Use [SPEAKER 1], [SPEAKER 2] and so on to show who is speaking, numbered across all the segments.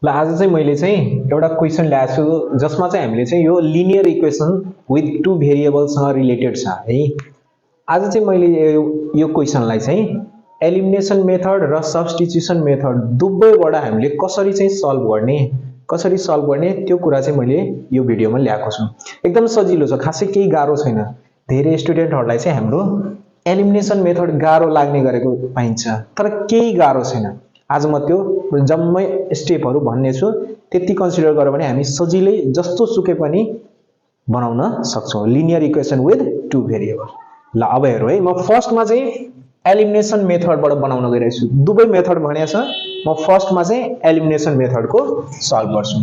[SPEAKER 1] ल आज चाहिँ मैले चाहिँ एउटा क्वेशन ल्याएको छु जसमा चाहिँ हामीले चाहिँ यो लिनियर इक्वेसन विथ टु भेरिएबलसँग रिलेटेड छ है। आज चाहिँ मैले यो क्वेशनलाई चाहिँ एलिमिनेसन मेथड र सब्स्टिट्युसन मेथड दुवैबाट हामीले कसरी चाहिँ सल्भ गर्ने त्यो कुरा चाहिँ मैले यो भिडियोमा ल्याएको छु। एकदम सजिलो छ, खासै केही गाह्रो छैन। धेरै स्टुडेन्टहरुलाई चाहिँ हाम्रो एलिमिनेसन मेथड गाह्रो लाग्ने गरेको पाइन्छ, तर केही गाह्रो छैन। आज म त्यो जम्मै स्टेपहरु भन्ने छु, त्यति कन्सिडर गरे भने हामी सजिलै जस्तो सुकै पनि बनाउन सक्छौं linear equation with two variable. ल अब हेरौँ है, म फर्स्टमा चाहिँ एलिमिनेसन मेथडबाट बनाउन गइरहेको छु। दुवै मेथड भनेको छ, म फर्स्टमा चाहिँ एलिमिनेसन मेथडको सल्भ गर्छु।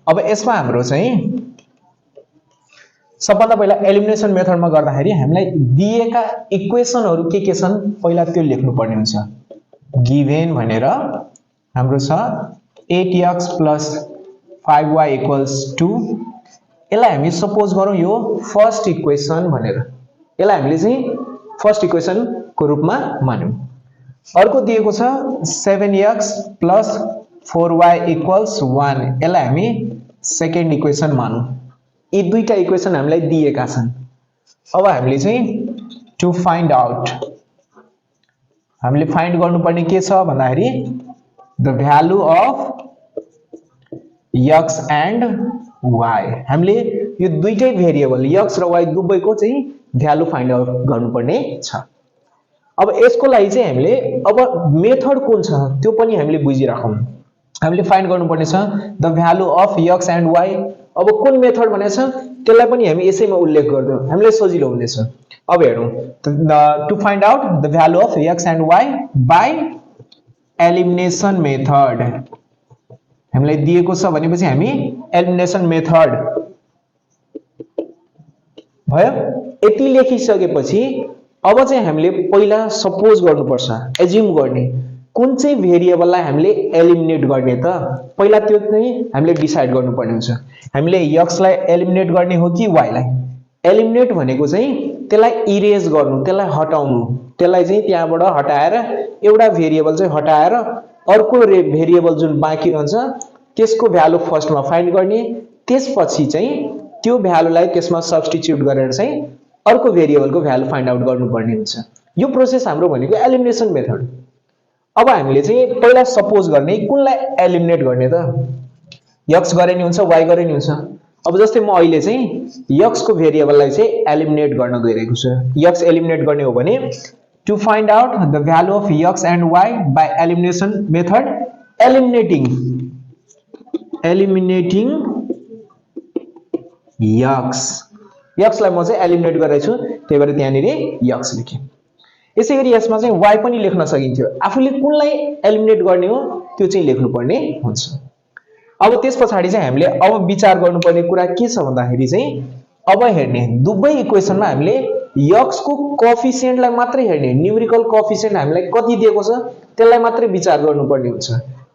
[SPEAKER 1] अब यसमा हाम्रो चाहिँ सबभन्दा पहिला एलिमिनेसन मेथडमा गर्दाखेरि हामीलाई दिएका इक्वेसनहरु के छन् पहिला त्यो लेख्नु पर्ने हुन्छ। गिभेन भनेर हाम्रो छ 8x + 5y = 2। यसलाई हामी सपोज गरौँ यो फर्स्ट इक्वेसन भनेर, यसलाई हामीले चाहिँ फर्स्ट इक्वेसन को रूपमा मानौं। अर्को दिएको छ 7x + 4y = 1, यसलाई हामी सेकेन्ड इक्वेसन मानौं। यी दुईटा इक्वेसन हामीलाई दिएका छन्। अब हामीले चाहिँ टु फाइन्ड आउट, हामीले फाइन्ड गर्नुपर्ने के छ भन्दाखेरि the value of x and y। हामीले यो दुईटै भेरिएबल x र y दुवैको चाहिँ भ्यालु फाइन्ड आउट गर्नुपर्ने छ। अब यसको लागि चाहिँ हामीले अब मेथड कुन छ त्यो पनि हामीले बुझिराखौं। हामीले फाइन्ड गर्नुपर्ने छ the value of x and y। अब कुन मेथड भनेछ त्यसलाई पनि हामी यसैमा उल्लेख गर्छौं, हामीलाई सजिलो हुनेछ। अब हेरौं, to find out the value of x and y by elimination method. हामीलाई दिएको छ भनेपछि हामी एलिमिनेसन मेथड भयो। यति लेखिसकेपछि अब चाहिँ हामीले पहिला सपोज गर्नुपर्छ, एज्युम गर्ने कुन चाहिँ भेरिएबललाई हामीले एलिमिनेट गर्ने त पहिला त्यो चाहिँ हामीले डिसाइड गर्नुपर्ने हुन्छ। हामीले x लाई एलिमिनेट गर्ने हो कि y लाई? एलिमिनेट भनेको चाहिँ त्यसलाई इरेज गर्नु, त्यसलाई हटाउनु, त्यसलाई चाहिँ त्यहाँबाट हटाएर एउटा भेरिएबल चाहिँ हटाएर अर्को भेरिएबल जुन बाँकी रहन्छ त्यसको भ्यालु फर्स्टमा फाइन्ड गर्ने, त्यसपछि चाहिँ त्यो भ्यालुलाई त्यसमा सब्स्टिट्युट गरेर चाहिँ अर्को भेरिएबलको भ्यालु फाइन्ड आउट गर्नुपर्ने हुन्छ। यो प्रोसेस हाम्रो भनेको एलिमिनेसन मेथड। अब हामीले चाहिँ पहिला सपोज गर्ने कुनलाई एलिमिनेट गर्ने त? x गरे नि हुन्छ, y गरे नि हुन्छ। अब जस्तै म अहिले चाहिँ x को भेरिएबललाई चाहिँ एलिमिनेट गर्न गइरहेको छु। x एलिमिनेट गर्ने हो भने to find out the value of x and y by elimination method eliminating x लाई म चाहिँ एलिमिनेट गरेको छु, त्यही भएर त्यहाँनिर x लेखे। यसैगरी यसमा चाहिँ y पनि लेख्न सकिन्थ्यो। आफूले कुनलाई एलिमिनेट गर्ने हो त्यो चाहिँ लेख्नुपर्ने हुन्छ। अब त्यसपछि चाहिँ हामीले अब विचार गर्नुपर्ने कुरा के छ भन्दाखेरि चाहिँ अब हेर्ने दुवै इक्वेसनमा हामीले x को कोएफिसिएन्टलाई मात्रै हेर्ने, न्यूमेरिकल कोएफिसिएन्ट हामीलाई कति दिएको छ त्यसलाई मात्रै विचार गर्नुपर्ने हुन्छ।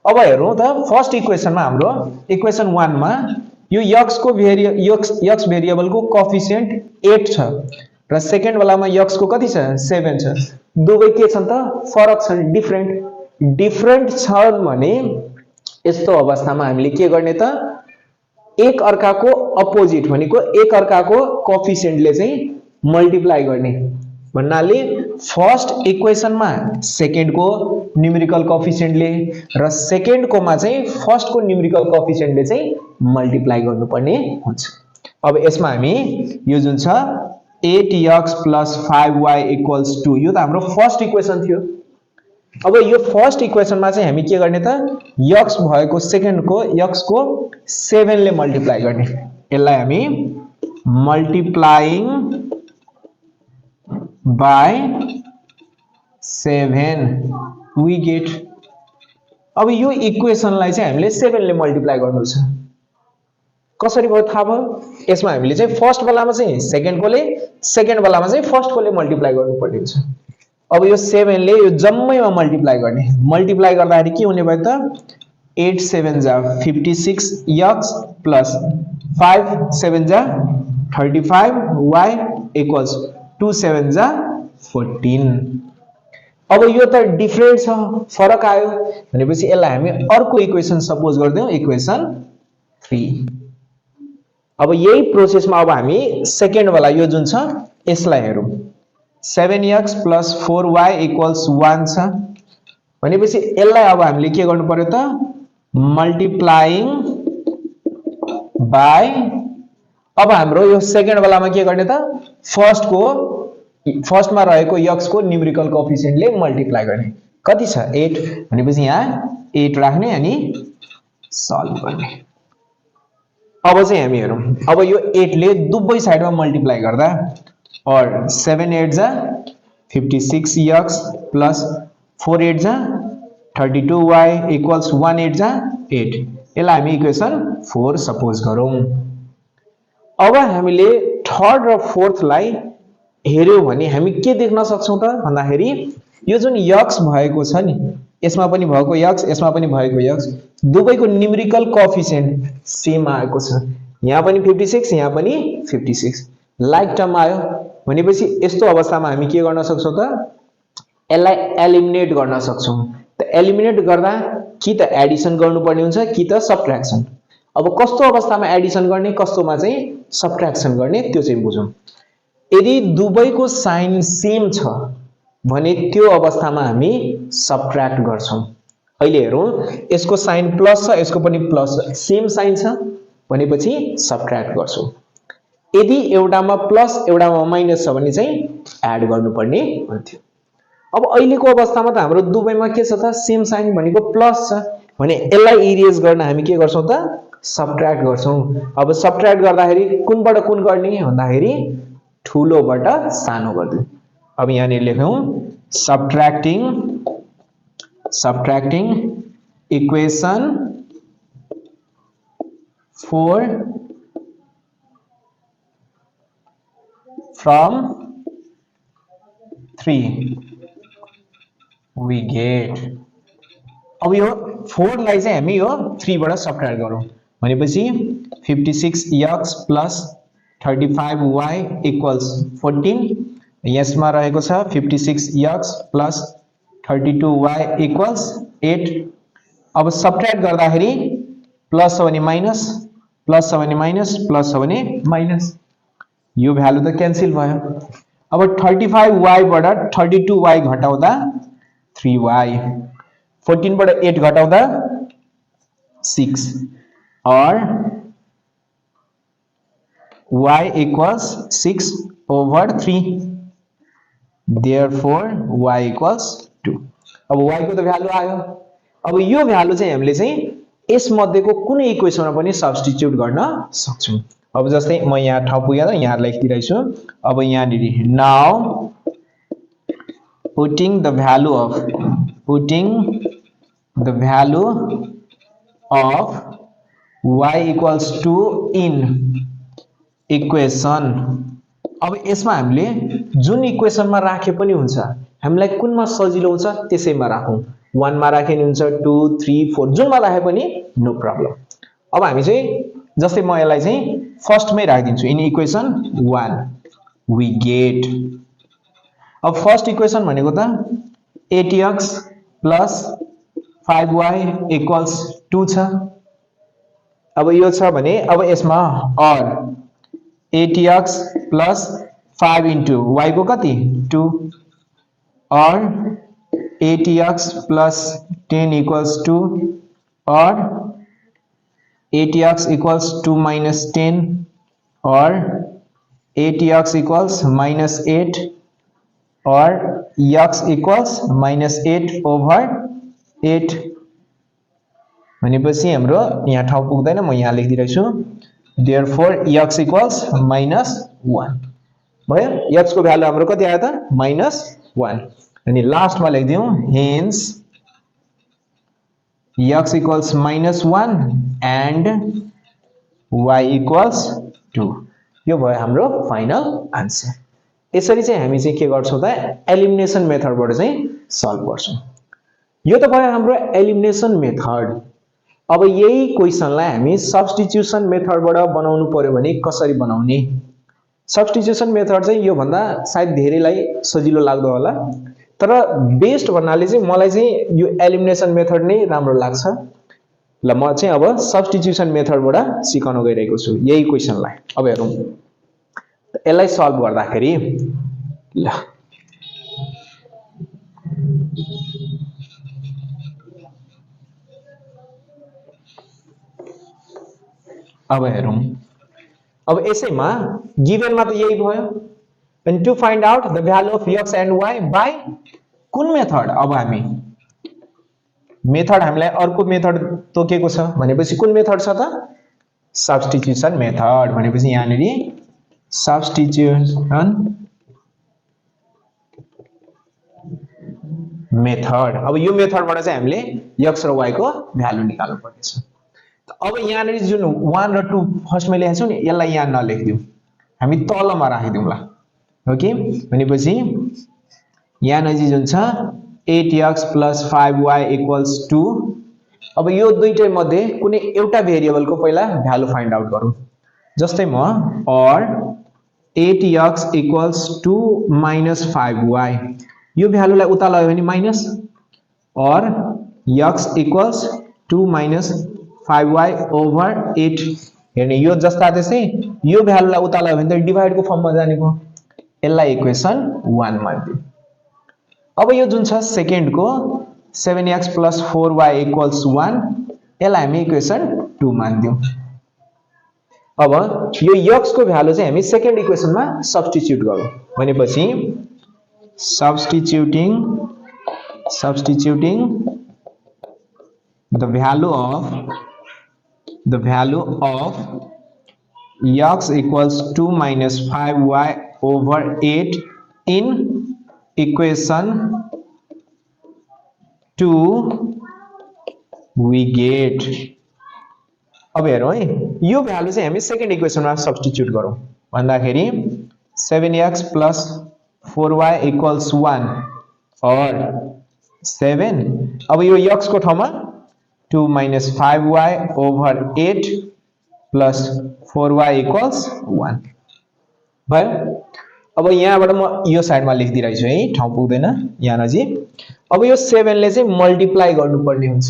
[SPEAKER 1] अब हेरौँ त फर्स्ट इक्वेसनमा हाम्रो इक्वेसन 1 मा यो x को x भेरिएबलको कोएफिसिएन्ट 8 छ र सेकेन्ड वालामा x को कति छ 7 छ। दुवै के छन् त फरक छन्, डिफरेन्ट छन् भने यस्तो अवस्थामा हामीले के गर्ने त एक अर्काको अपोजिट भनेको एक अर्काको कोएफिसिएन्टले चाहिँ मल्टिप्लाई गर्ने भन्नाले फर्स्ट इक्वेसनमा सेकेन्डको न्यूमेरिकल कोएफिसिएन्टले र सेकेन्डकोमा चाहिँ फर्स्टको न्यूमेरिकल कोएफिसिएन्टले चाहिँ मल्टिप्लाई गर्नुपर्ने हुन्छ। अब यसमा हामी यो जुन छ 8x + 5y = 2 यो त हाम्रो फर्स्ट इक्वेसन थियो। अब यो फर्स्ट इक्वेसनमा चाहिँ हामी के गर्ने त x भएको सेकेन्डको x को 7 ले मल्टिप्लाई गर्ने। यसलाई हामी मल्टिप्लाइङ बाइ 7 वी गेट। अब यो इक्वेसनलाई चाहिँ हामीले 7 ले मल्टिप्लाई गर्नु छ। कसरी भयो थाहा भयो? यसमा हामीले चाहिँ फर्स्ट वालामा चाहिँ सेकेन्डकोले, सेकेन्ड वालामा चाहिँ फर्स्टकोले मल्टिप्लाई गर्नुपर्ने हुन्छ। अब यो 7 ले यो जम्मैमा मल्टिप्लाई गर्ने, मल्टिप्लाई गर्दाखेरि के हुने भयो त 8 7 जा 56 x + 5 7 जा 35 y = 2 7 जा 14। अब यो त डिफरेन्ट छ, फरक आयो भनेपछि यसलाई हामी अर्को इक्वेसन सपोज गर्दियौ, इक्वेसन 3। अब यही प्रोसेसमा अब हामी सेकेन्ड वाला यो जुन छ यसलाई हेरौं। 7x + 4y = 1 छ भनेपछि यसलाई अब हामीले के गर्नु पर्यो त, मल्टिप्लाइङ बाइ, अब हाम्रो यो सेकेन्ड वालामा के गर्ने त, फर्स्टमा रहेको x को न्युमेरिकल कोएफिसिएन्टले मल्टिप्लाई गर्ने। कति छ 8 भनेपछि यहाँ 8 राख्ने अनि सल्भ गर्ने। अब चाहिँ हामी हेरौं, अब यो 8 ले दुबै साइडमा मल्टिप्लाई गर्दा, और 7 8 जा 56x + 4 8 जा 32y = 1 8 जा 8। यसलाई हामी इक्वेसन 4 सपोज गरौं। अब हामीले थर्ड र फोर्थ लाई हेर्यौ भने हामी के देख्न सक्छौं त भन्दाखेरि, यो जुन x भएको छ नि, यसमा पनि भएको x, यसमा पनि भएको x, दुवैको न्युमेरिकल कोएफिसिएन्ट सेम आएको छ। यहाँ पनि 56, यहाँ पनि 56, लाइक टर्म आयो भनेपछि यस्तो अवस्थामा हामी के गर्न सक्छौं त, यसलाई एलिमिनेट गर्न सक्छौं। त एलिमिनेट गर्दा कि त एडिसन गर्नुपर्ने हुन्छ कि त सबट्र्याक्सन। अब कस्तो अवस्थामा एडिसन गर्ने, कस्तोमा चाहिँ सबट्र्याक्सन गर्ने त्यो चाहिँ बुझौं। यदि दुवैको साइन सेम छ भने त्यो अवस्थामा हामी सबट्र्याक्ट गर्छौं। अहिले हेरौं, यसको साइन प्लस छ, यसको पनि प्लस छ, सेम साइन छ भनेपछि सबट्र्याक्ट गर्छौं। यदि एउटामा प्लस एउटामा माइनस छ भने चाहिँ एड गर्नुपर्ने हुन्थ्यो। अब अहिलेको अवस्थामा त हाम्रो दुवैमा के छ त, सेम साइन भनेको प्लस छ भने यसलाई इरेज गर्न हामी के गर्छौं त, सबट्र्याक्ट गर्छौं। अब सबट्र्याक्ट गर्दाखेरि कुनबाट कुन गर्ने भन्दाखेरि ठूलोबाट सानो गर्दियौ। अब यहाँ नि लेखौं, subtracting equation 4 from 3 we get। अब यो 4 लाई चाहिँ हामी यो 3 बाट सबट्र्याक्ट गरौं भनेपछि 56x + 35y = 14। यसमा रहेको छ 56x + 32y = 8। अब सबट्र्याक्ट गर्दाखेरि प्लस छ भने माइनस, प्लस छ भने माइनस, प्लस छ भने माइनस, यो भ्यालु त क्यान्सल भयो। अब 35y बाट 32y घटाउँदा 3y, 14 बाट 8 घटाउँदा 6, और y = 6/3, therefore y = 2। अब y को त भ्यालु आयो। अब यो भ्यालु चाहिँ हामीले चाहिँ यस मध्येको कुनै इक्वेसनमा पनि सब्स्टिट्युट गर्न सक्छौं। अब जस्तै म यहाँ ठाउँ पुगेर यहाँ लेखिदिरहेछु छु। अब यहाँ निरी now putting the value of y = 2 in equation. अब यसमा हामीले जुन इक्वेसनमा राखे पनि हुन्छ, हामीलाई कुनमा सजिलो हुन्छ त्यसैमा राखौं। 1 मा राखे नि हुन्छ, 2 3 4 जुनमा राखे पनि नो प्रब्लम। अब हामी चाहिँ जस्तै म यसलाई चाहिँ फर्स्टमै राखिदिन्छु, इन इक्वेसन 1 we get। अब फर्स्ट इक्वेसन भनेको त 8x + 5y = 2 छ। अब यो छ भने अब यसमा और 8x + 5 * y को कति 2, और 8x + 10 = 2, और 8x = 2 - 10, और 8x = -8, और x = -8/8 भनेपछि हाम्रो यहाँ ठाउँ पुग्दैन, म यहाँ लेखिदिरहेछु। therefore x = -1 भयो। x को भ्यालु हाम्रो कति आयो त -1। अनि लास्टमा लेखिदियौ hence x = -1 and y = 2। यो भयो हाम्रो फाइनल आन्सर। यसरी चाहिँ हामी चाहिँ के गर्छौं त, एलिमिनेसन मेथडबाट चाहिँ सल्भ गर्छौं। यो त भयो हाम्रो एलिमिनेसन मेथड। अब यही क्वेशनलाई हामी सब्स्टिट्युसन मेथडबाट बनाउनु पर्यो भने कसरी बनाउने? सब्स्टिट्युसन मेथड चाहिँ यो भन्दा सायद धेरैलाई सजिलो लाग्दो होला। तर बेस्ट भन्नाले चाहिँ मलाई चाहिँ यो एलिमिनेसन मेथड नै राम्रो लाग्छ ल म चाहिँ अब सब्स्टिट्युसन मेथडबाट सिकाउन गइरहेको छु यही क्वेशनलाई अब हेरौँ यसलाई सल्भ गर्दाखेरि ल अब हेरौँ अब यसैमा गिभनमा त यही भयो and to find out the value of x and y by कुन मेथड अब हामी मेथड हामीलाई अर्को मेथड तोकेको छ भनेपछि कुन मेथड छ त सब्स्टिट्युसन मेथड भनेपछि यहाँनेरि सब्स्टिट्युसन मेथड अब यो मेथडबाट चाहिँ हामीले x र y को भ्यालु निकाल्नु पर्नेछ अब यहाँनेरि जुन 1 र 2 फर्स्टमा लेखेको छु नि यसलाई यहाँ नलेख्दियौ हामी तलमा राखिदिउँला ओके भनेपछि यहाँ नजिक जुन छ 8x + 5y = 2 अब यो दुईटै मध्ये कुनै एउटा भेरिएबलको पहिला भ्यालु फाइन्ड आउट गरौँ जस्तै म or 8x = 2 - 5y यो भ्यालुलाई उता लग्यो भने माइनस or x = 2 - 5y / 8 हेर्ने यो जस्ता त्यसै यो भ्यालुलाई उता लग्यो भने त डिभाइड को फर्ममा जाने भयो यसलाई इक्वेसन 1 मान्दियौ अब यो जुन छ सेकेन्ड को 7x + 4y = 1 यसलाई हामी इक्वेसन 2 मान्दियौ अब यो x को भ्यालु चाहिँ हामी सेकेन्ड इक्वेसनमा सब्स्टिट्युट गरौँ भनेपछि substituting the value of x = 2 - 5y / 8 in equation 2 we get अब हेरौँ है यो भ्यालु चाहिँ हामी सेकेन्ड इक्वेसनमा सब्स्टिट्युट गरौँ भन्दाखेरि 7x + 4y = 1 or 7 अब यो x को ठाउँमा 2 - 5y / 8 plus 4y = 1 भयो अब यहाँबाट म यो साइडमा लेखिदिइरहेको छु है ठाउँ पुग्दैन यहाँ नजिक अब यो 7 ले चाहिँ मल्टिप्लाई गर्नुपर्ने हुन्छ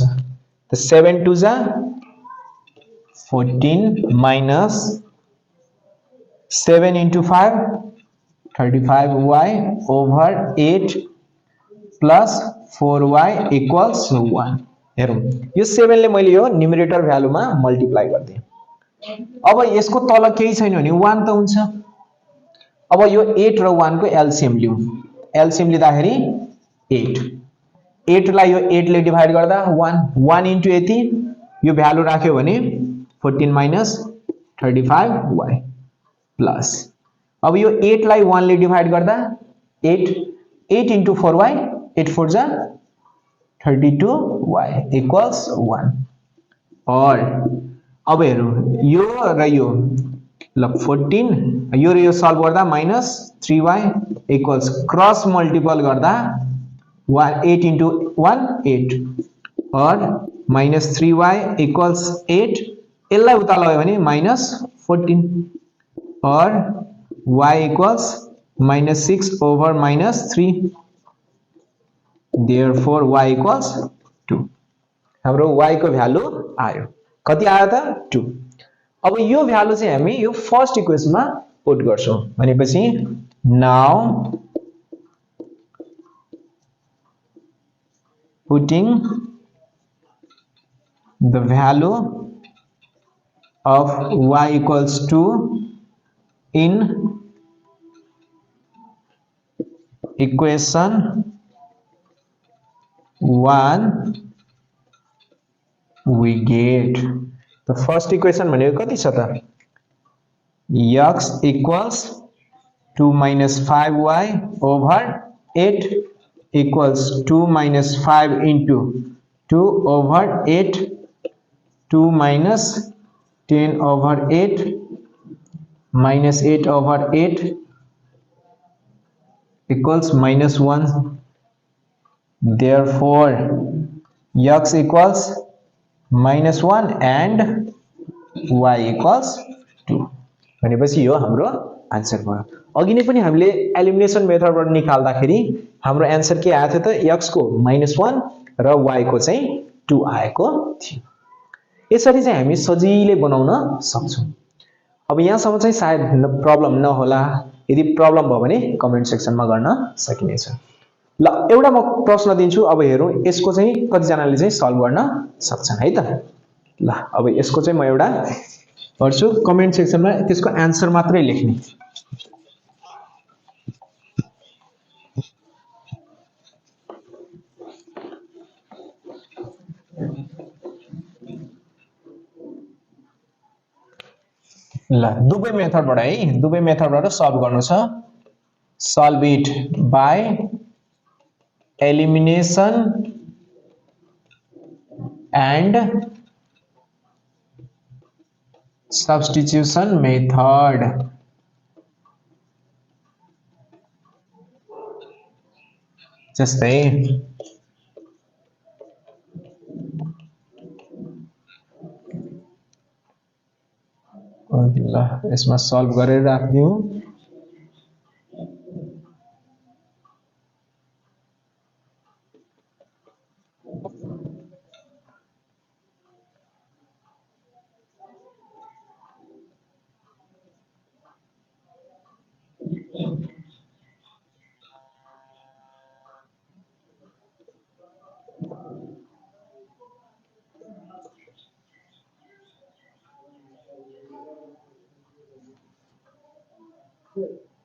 [SPEAKER 1] त 7 2 जा 14 minus 7 into 5 35y / 8 plus 4y = 1 हेरौँ यो 7 ले मैले यो न्युमरेटर भ्यालुमा मल्टिप्लाई गर्दिए अब यसको तल केही छैन भने 1 त हुन्छ अब यो 8 र 1 को एलसीएम लिऊ एलसीएम लिँदाखेरि 8 लाई यो 8 ले डिवाइड गर्दा 1 into यति यो भ्यालु राख्यो भने 14 minus 35y प्लस अब यो 8 लाई 1 ले डिवाइड गर्दा 8 into 4y 8 4 जा 32y = 1 और अब हेरौँ यो र यो ल 14 यो र यो सल्भ गर्दा -3y = क्रस मल्टिपल गर्दा 8 into 1 8 और -3y = 8 यसलाई उता लग्यो भने -14 और y = -6/-3 therefore y = 2 हाम्रो y को भ्यालु आयो कति आयो त 2 अब यो भ्यालु चाहिँ हामी यो फर्स्ट इक्वेसनमा पुट गर्छौं भनेपछि now putting the value of y = 2 in equation 1 we get the first equation भनेको कति छ त x = 2 - 5y / 8 = 2 - 5 into 2/8 2 - 10/8 -8/8 equals -1 therefore x equals -1 and y equals 2 भनेपछि यो हाम्रो आन्सर भयो। अघि नै पनि हामीले एलिमिनेसन मेथडबाट निकाल्दाखेरि हाम्रो आन्सर के आएको थियो त x को -1 र y को चाहिँ 2 आएको थियो। यसरी चाहिँ हामी सजिलै बनाउन सक्छौं। अब यहाँसम्म चाहिँ सायद प्रब्लम नहोला, यदि प्रब्लम भयो भने कमेन्ट सेक्सनमा गर्न सकिनेछ। ल एउटा म प्रश्न दिन्छु, अब हेरौं यसको चाहिँ कतिजनाले चाहिँ सल्भ गर्न सक्छन् है त। ल अब यसको चाहिँ म एउटा गर्छु, कमेन्ट सेक्सनमा त्यसको आन्सर मात्रै लेख्ने। ल दुवै मेथडबाट है, दुवै मेथडबाट सल्भ गर्नु छ। Solve it by elimination and substitution method। जस्तै ल यसमा सल्भ गरेर राख्दियौ।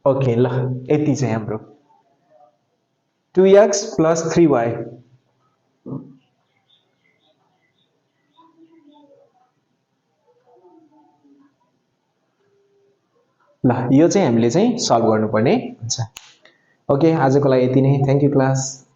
[SPEAKER 1] ओके ल यति चाहिँ हाम्रो 2x + 3y। ल यो चाहिँ हामीले चाहिँ सल्भ गर्नुपर्ने हुन्छ। ओके आजको लागि यति नै। Thank you class.